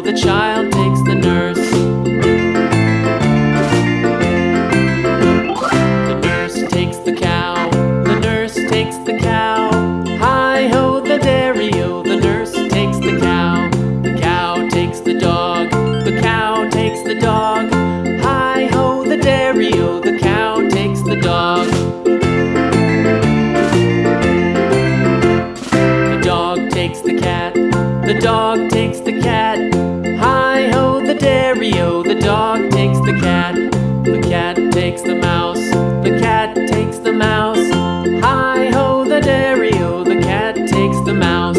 the child takes the nurse. The nurse takes the cow, the nurse takes the cow. Hi-ho, the dairy-o, the nurse takes the cow. The cow takes the dog, the cow takes the dog. Hi-ho, the dairy-o, the cow takes the dog. The dog takes the cat, the dog takes the cat. Hi-ho, the dairy-o, the dog takes the cat. The cat takes the mouse, the cat takes the mouse. Hi-ho, the dairy-o, the cat takes the mouse.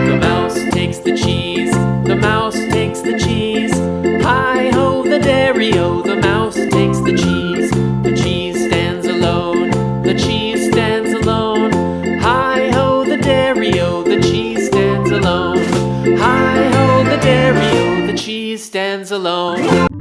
The mouse takes the cheese, the mouse takes the cheese. Hi-ho, the dairy-o, the mouse takes the cheese. The cheese stands alone, the cheese stands alone. Hi-ho, the dairy-o, the cheese stands alone. Hi-ho, the dairy-o, the cheese stands alone.